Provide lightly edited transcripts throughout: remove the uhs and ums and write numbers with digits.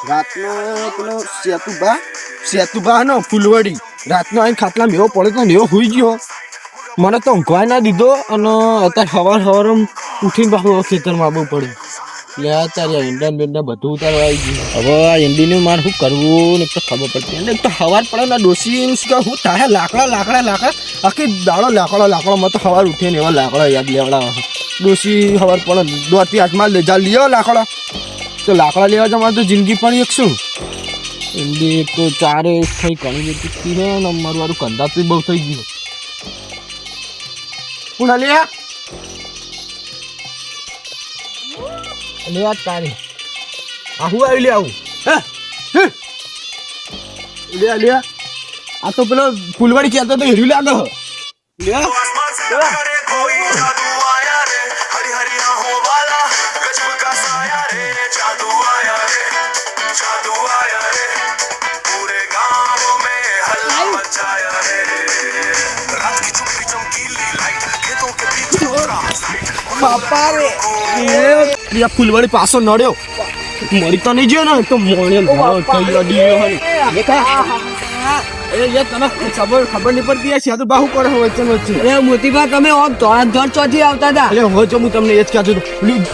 રાતનો પેલો સેતુભા નો ફૂલવડી રાતનો આવીને ખાટલા મેવો પડે તો એવો હોઈ ગયો. મને તો ઊંઘવાય ના દીધો અને અત્યારે સવાર ઉઠીને પાછું ખેતરમાં આવવું પડ્યું. એટલે અત્યારે ઈંડા બેંડા બધું ઉતારવા આવી ગયું. હવે આ ઈંડીનું મારે શું કરવું ને તો ખબર પડતી એટલે તો સવાર પડે ને ડોસી શું થાય લાકડા આખી દાડો લાકડો માં તો સવાર ઉઠીને એવા લાકડા યાદ લેવડા ડોસી સવાર પડે દોડતી હાથમાં લઈ જા લ્યો લાકડા તો લાકડા લેવા જવા તો જિંદગી પણ એક શું ઈંડી એક તો ચારે થઈ ઘણી બધી છે ને મારું વારું કંધાતું બહુ થઈ ગયું. કોણ લે લે તારી આવું આવી લે આવું લે આ તો પેલો ફૂલવાડી કહેતો તો હીરું લાગે બાપા રે ફૂલવાડી પાછો નડ્યો મળી તો નહીં ગયો ને તો તને ખબર નહીં પડતી સાધુ બાહુ કરે વચ્ચે મોતીબા તમે ચોથી આવતા હતા એટલે હવે જો હું તમને એ જ કહેતો હતો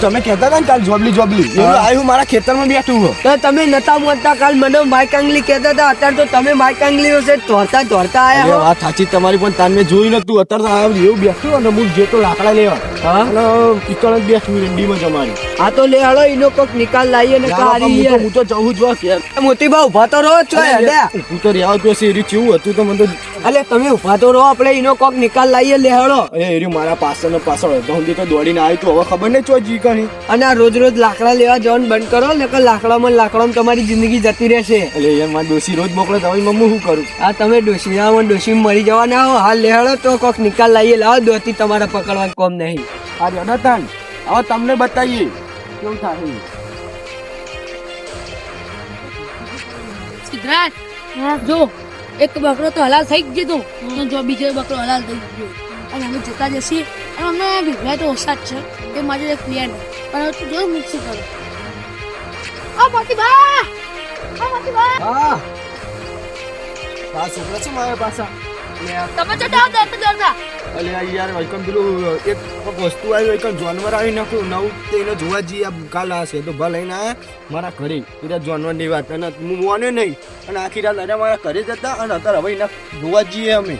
તમે કહેતા હતા ને કાલ જોબલી આવ્યું મારા ખેતરમાં બેઠું તો તમે નતા મોટતા કાલ મને માયકાંગલી કહેતા હતા અત્યારે તો તમે માયકાંગલી છે દોડતા આયા વાત સાચી તમારી પણ તાન મેં જોઈ નતું અત્યારે એવું બેઠું અને હું જે તો લાકડા લેવા અને પિત્તળ જ બેઠું ઈંડીમાં જમારી આ તો લે હાલો એનો કોક નિકાલ લાવીએ ને હું તો જવું જ મોતીબા ઉભા તો રહો છો હું તો રહેવા તો શેરી કેવું હતું તો મને તો અલે તમે ઉભા તો રહો આપણે એનો કોક નિકાલ લાવીએ લેહડો એ મારા પાછળ અડધો તો દોડીને આવી તો હવે ખબર નહીં ચોજી કરી અને આ રોજ લાકડા લેવા જવાનું બંધ કરો ને લાકડામાં તમારી જિંદગી જતી રહેશે એટલે યાર મારી ડોસી રોજ મોકલે તો હવે મમ્મી શું કરું આ તમે ડોસી મરી જવાના હો હાલ લેહડો તો કોક નિકાલ લાવીએ લાવો દોતી તમારે પકડવાનું કોમ નહીં આ જનતન હવે તમને બતાવીએ કેવું થાય સિદ્ધાર્થ જો એક બકરો તો હલાલ થઈ ગયો તો જો બીજો બકરો હલાલ થઈ ગયો અને અમે જતા જશે અને અમને ભેગા તો ઓછા જ છે એ મારે એક પ્લેન પણ તું જો મિક્સ કરો આ મોતીબા હા આ છોકરા છે મારા પાછા તમે જતા દોડતા અલે યાર વેલકમ પેલું એક વસ્તુ આવી એક જાનવર આવી નાખ્યું નવું તેને જોવા જઈએ કાલ આ છે તો ભલે લઈને આવ્યા મારા ઘરે એ જાનવરની વાત અને હું મોને નહીં અને આખી રાત અરે મારા ઘરે જતા અને અત્યારે હવે એના જોવા જઈએ અમે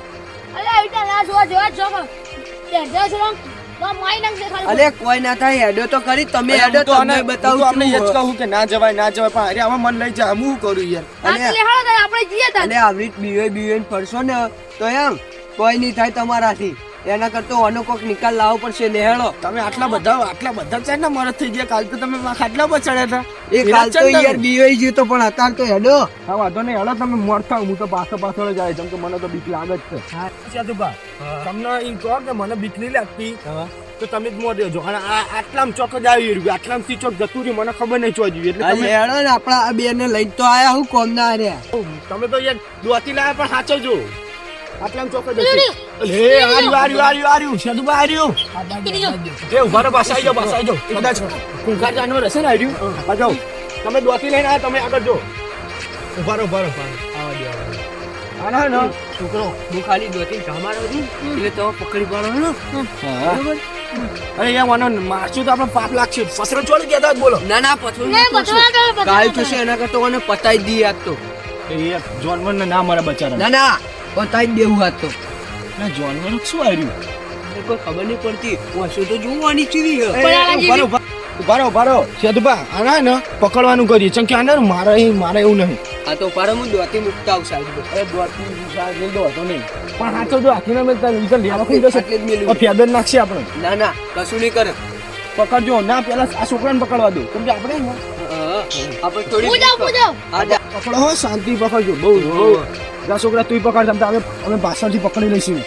અલે કોઈ ના થાય હેડો તો કરી તમે હેડો તમને બતાવું તમને એ જ કહું કે ના જવાય પણ અરે આમાં મન લઈ જા હું કરું યાર અલે આવરી બીવે ફરશો ને તો એમ કોઈ નહીં થાય તમારાથી એના કરતો આનો કોક નિકાલ લાવવો પડશે લેહેડો તમે આટલા બધા છે ને મરદ થઈ ગયા કાલ તો તમે ખાટલા પર ચડ્યા હતા એ કાલ તો યાર બીવાઈ ગયો તો પણ અત્યારે તો હેડો હા વાંધો નહીં હેડો તમે મોડ થાવ હું તો પાછળ જાય જેમ કે મને તો બીક લાગે જ છે તમને એમ કહો કે મને બીક નહીં લાગતી તો તમે જ મોડ દેજો અને આટલામાં ચોક જ આવી રહ્યું આટલામાં થી ચોક જતું રહ્યું મને ખબર નહીં ચોજી એટલે તમે હેડો ને આપણા આ બે ને લઈને તો આયા હું કોમ ના રહ્યા તમે તો યાર દોતી લાયા પણ સાચવજો આટલામાં ચોક જ લે આર્યું સદુબા આર્યું એ ઉભા રહો પાછા આવી જાઓ કદાચ કુંકાર જાનવર હશે ને આર્યું આ જાઓ તમે દોતી લઈને આવ્યા તમે આગળ જો ઉભા રહો આવા દે આના ને છોકરો હું ખાલી દોતી જમાડો છું એટલે તો પકડી પાડો બરોબર અરે યાર મને મારશું તો આપણે પાપ લાગશે પસરો છોડી ગયા બોલો ના પછું ગાય થશે એના કરતો મને પતાઈ દઈએ આજ તો એ જાનવર ને ના મારા બચારા ના પતાઈ દેવું આજ તો ના જાનવર શું આવ્યું કોઈ ખબર નહીં પડતી વસ્તુ તો જોવાની ચીવી ઉભા રહો સેતુભા આના ને પકડવાનું કરીએ ચમ કે આને મારે એવું નહીં આ તો પાડો હું દોતી મુકતા આવ સાહેબ અરે દોતી લઈ દો તો નહીં પણ હાથો જો આખીને મેં તાર લેવા ખોઈ જશે એટલે જ મેલું ફેદર નાખશે આપણે ના કશું નહીં કરે પકડજો ના પેલા આ છોકરાને પકડવા દો કેમ કે આપણે આપણે થોડી પકડો હો શાંતિ પકડજો બહુ જા છોકરા તું પકડ અમે પાછળથી પકડી લઈશું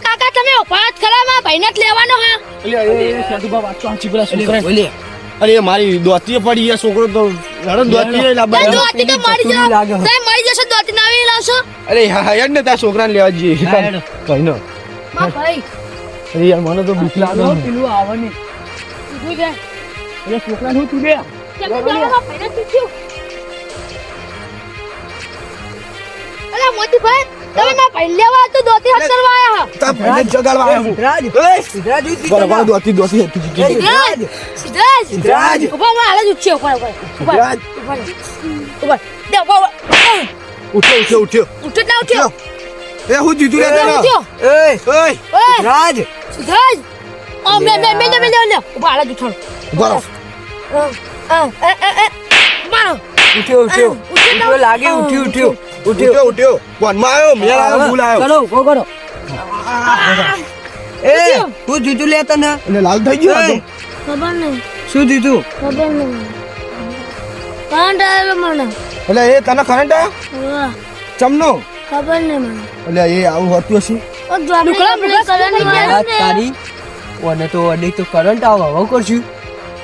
કાકા તમે ઉપાડ ખરા માં ભાઈને જ લેવાનો હા અરે મારી દોતી પડી એ છોકરો તો દોતી લાવવા દોતી તો મારી ચતુરી લાગે. મરી જશે દોતી નવી લાવશો અરે હા યાર ને તારા છોકરાને લેવા જઈએ કઈ ન માં ભાઈ અરે યાર મને તો બીક લાગે છે. પેલું આવે ને ઊભી રહે. અરે છોકરાને હું તું લે કેમ જાણો ભાઈને પૂછ્યું અલા મોતી ભાઈ તમે ના ભાઈ લેવા તો દોતી હાથ કરવા આયા તા ભાઈને જગાડવા આવ્યો હું. સિદ્ધરાજ સિદ્ધરાજ બરાબર દોતી દોતી હતી સિદ્ધરાજ સિદ્ધરાજ સિદ્ધરાજ. ઉભા માં હાલ જ ઉઠ્યો ઉભા સિદ્ધરાજ. ઉભા દે ઉભા ઉઠ્યો ઉઠ્યો ના ઉઠ્યો એ હું જીતું લે તને ઉઠ્યો એ ઓય સિદ્ધરાજ સિદ્ધરાજ ઓ મે ઉભા હાલ જ ઉઠો બરફ મારો ઉઠ્યો ઉઠ્યો લાગે ઉઠ્યો ઉઠ્યો વનમાં આવ્યો મેળ આવ્યો ભૂલ આવ્યો કરો ઉભો કરો એ તું જીતું લે તને અને લાલ થઈ ગયો આ તો. ખબર નહીં શું જીતું ખબર નહીં કાંડ આવે મને એટલે એ તને કરંટ આવ્યો ચમનો ખબર નહીં મને એટલે એ આવું હતું હશે ઓ દુકડા બ્લેક કલરની આ તારી ઓને તો અડી તો કરંટ આવ હવે કરશું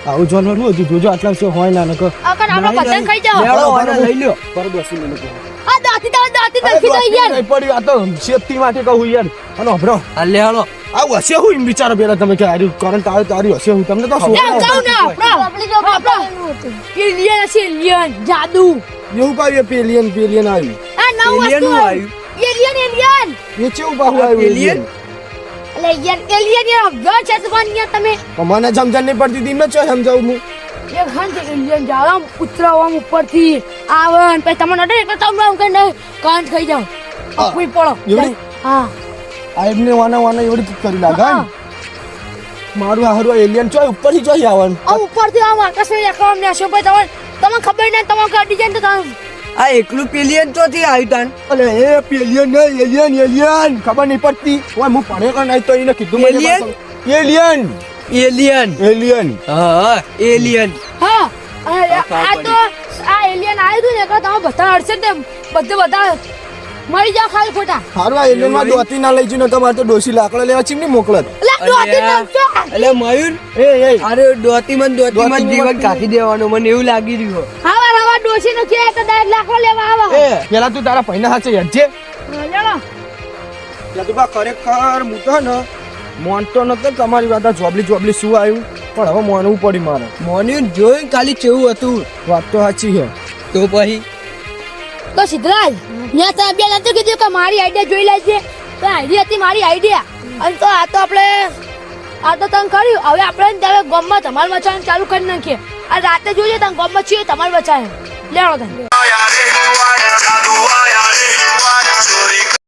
આવું જોવાનું હતું જોજો આટલા વિશે હોય ના નકર આકર આપણે પતંગ ખાઈ જાવ લેવડો ઓને લઈ લ્યો પર બેસી લે લોકો આ દાતી દખી તો યાર નહીં પડી આ તો સેફટી માટે કહું યાર અને અભરો આ લે હાલો આવું હશે હું એમ વિચારો પેલા તમે કે આર્યું કરંટ આવે તો આર્યું હશે હું તમને તો શું લે જાવ ને આપણી જો આપણા એલિયન છે એલિયન જાદુ એવું કહ્યું પેલિયન આવ્યું આ નવ એલિયન વસ્તુ આવ્યું એલિયન એ ચેવું બાહુ આવ્યું Alien? એટલે એલિયન યાર ગયો છે તમારી યાર તમે પણ મને સમજણ નહીં પડતી હતી મેં ચો સમજાવું હું એક હંત એલિયન જાવ આમ ઉતરાવ ઉપરથી આવન પછી તમને અડે એટલે તમે આમ કઈ કાંડ ખાઈ જાવ હા. કોઈ પડો એવડી? હા આ એમને વાના એવડી જ કરી લાગે હા. મારું હારું એલિયન ચોય ઉપરથી ચોય આવવાનું આ ઉપરથી આમ આકાશમાં દેખાવા ને હશો ભાઈ તમને ખબર નહીં તમે કાઢી જાય ને તો તમે આ એકલું પેલિયન ચોથી આવ્યું તાન અલે એ પેલિયન ને એલિયન ખબર નહીં પડતી ઓય હું ભણે કે નહીં તો એને કીધું Alien? એલિયન એલિયન હા એલિયન હા આ તો આ એલિયન આવ્યું હતું ને કે તમે બધા અડશે ને બધા મરી જાવ ખાલી ખોટા હારું આ એલિયન માં દોતી ના લઈ જઈને તમારે તો ડોસી લાકડા લેવા ચીમની મોકલત એટલે દોતી નાખશો એટલે મયુર એ અરે દોતીમાં દોતીમાં જીવન કાઢી દેવાનું મને એવું લાગી રહ્યું હવા ડોસી નો કે તો ડાયરેક્ટ લાખો લેવા આવા એ પેલા તું તારા પૈના હાચે હેડજે ચાલો યા તું બા ખરેખર હું તો ને મોનતો નતો તમારી વાત આ જોબલી શું આવ્યું પણ હવે મોનવું પડી મારે મોન્યું જોયું ખાલી કેવું હતું વાત તો સાચી છે તો પછી તો સિદ્ધરાજ ત્યાં તો બે નતું કીધું કે મારી આઈડિયા જોઈ લેજે તો આઈડિયા હતી મારી આઈડિયા અને તો આ તો તને કર્યું હવે આપણે ત્યાં ગામમાં ધમાલ મચાવવાનું ચાલુ કરી નાખીએ આ રાતે જોઈએ તમે ગામમાં છીએ ધમાલ મચાવે લેણો તમે